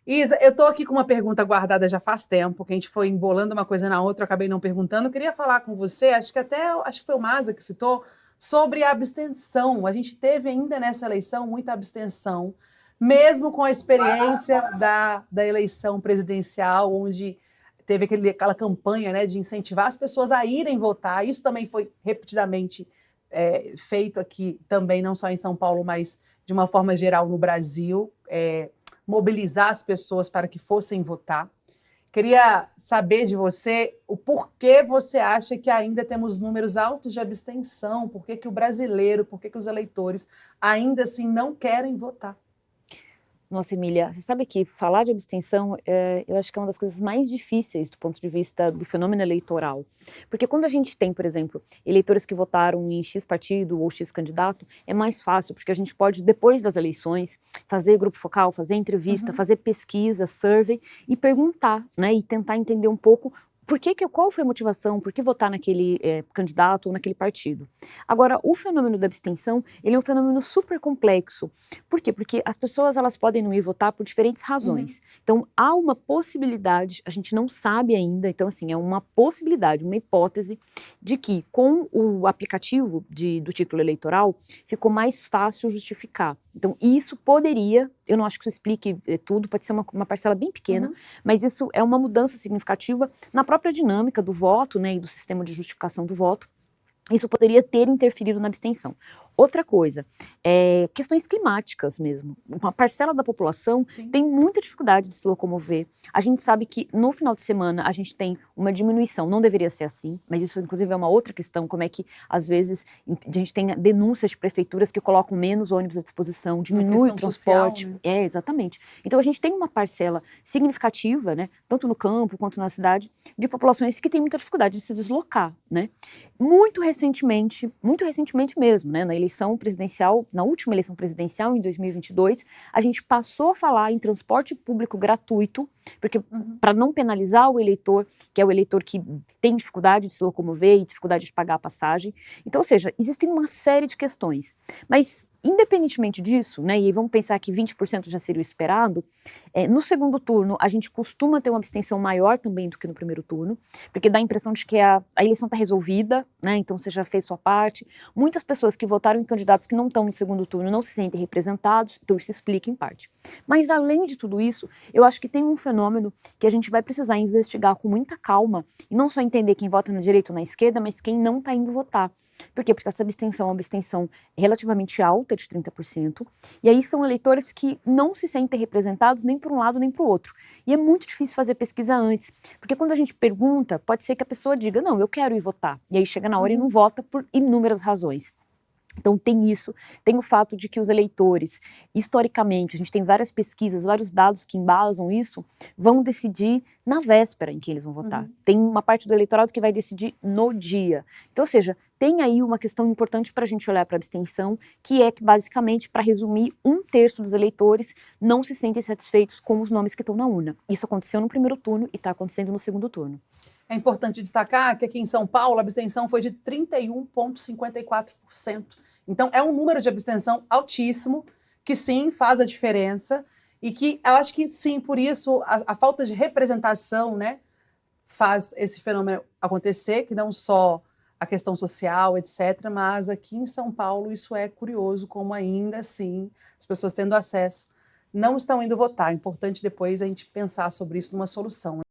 Isa, eu estou aqui com uma pergunta guardada já faz tempo, que a gente foi embolando uma coisa na outra, eu acabei não perguntando. Eu queria falar com você, acho que foi o Maza que citou, sobre a abstenção. A gente teve ainda nessa eleição muita abstenção, mesmo com a experiência da eleição presidencial, onde teve aquela campanha, né, de incentivar as pessoas a irem votar. Isso também foi repetidamente feito aqui também, não só em São Paulo, mas de uma forma geral no Brasil. Mobilizar as pessoas para que fossem votar. Queria saber de você o porquê você acha que ainda temos números altos de abstenção, por que o brasileiro, por que os eleitores ainda assim não querem votar? Nossa, Emília, você sabe que falar de abstenção, eu acho que é uma das coisas mais difíceis do ponto de vista do fenômeno eleitoral. Porque quando a gente tem, por exemplo, eleitores que votaram em X partido ou X candidato, é mais fácil, porque a gente pode, depois das eleições, fazer grupo focal, fazer entrevista, fazer pesquisa, survey e perguntar, né, e tentar entender um pouco qual foi a motivação, por que votar naquele candidato ou naquele partido. Agora, o fenômeno da abstenção, ele é um fenômeno super complexo. Por quê? Porque as pessoas, elas podem não ir votar por diferentes razões. Então, há uma possibilidade, a gente não sabe ainda, então assim, é uma possibilidade, uma hipótese de que com o aplicativo do título eleitoral, ficou mais fácil justificar. Então, isso poderia, eu não acho que isso explique tudo, pode ser uma parcela bem pequena, mas isso é uma mudança significativa na própria dinâmica do voto, né, e do sistema de justificação do voto. Isso poderia ter interferido na abstenção. Outra coisa, questões climáticas mesmo. Uma parcela da população tem muita dificuldade de se locomover. A gente sabe que no final de semana a gente tem uma diminuição, não deveria ser assim, mas isso inclusive é uma outra questão, como é que às vezes a gente tem denúncias de prefeituras que colocam menos ônibus à disposição, diminui o transporte. Social, né? Exatamente. Então a gente tem uma parcela significativa, né, tanto no campo quanto na cidade, de populações que têm muita dificuldade de se deslocar, né? Muito recentemente mesmo, né, na eleição presidencial, na última eleição presidencial, em 2022, a gente passou a falar em transporte público gratuito, porque para não penalizar o eleitor, que é o eleitor que tem dificuldade de se locomover e dificuldade de pagar a passagem. Então, ou seja, existem uma série de questões. Mas, independentemente disso, né, e aí vamos pensar que 20% já seria o esperado, no segundo turno a gente costuma ter uma abstenção maior também do que no primeiro turno, porque dá a impressão de que a eleição está resolvida, né, então você já fez sua parte. Muitas pessoas que votaram em candidatos que não estão no segundo turno não se sentem representados, então isso explica em parte. Mas além de tudo isso, eu acho que tem um fenômeno que a gente vai precisar investigar com muita calma, e não só entender quem vota na direita ou na esquerda, mas quem não está indo votar. Por quê? Porque essa abstenção é uma abstenção relativamente alta, de 30%, e aí são eleitores que não se sentem representados nem por um lado nem para o outro. E é muito difícil fazer pesquisa antes, porque quando a gente pergunta, pode ser que a pessoa diga, não, eu quero ir votar, e aí chega na hora e não vota por inúmeras razões. Então tem isso, tem o fato de que os eleitores, historicamente, a gente tem várias pesquisas, vários dados que embasam isso, vão decidir na véspera em que eles vão votar. Tem uma parte do eleitorado que vai decidir no dia. Então, ou seja, tem aí uma questão importante para a gente olhar para a abstenção, que é que basicamente, para resumir, 1/3 dos eleitores não se sentem satisfeitos com os nomes que estão na urna. Isso aconteceu no primeiro turno e está acontecendo no segundo turno. É importante destacar que aqui em São Paulo a abstenção foi de 31,54%. Então, é um número de abstenção altíssimo, que sim, faz a diferença, e que eu acho que sim, por isso, a falta de representação, né, faz esse fenômeno acontecer, que não só a questão social, etc., mas aqui em São Paulo isso é curioso, como ainda assim as pessoas tendo acesso não estão indo votar. É importante depois a gente pensar sobre isso numa solução.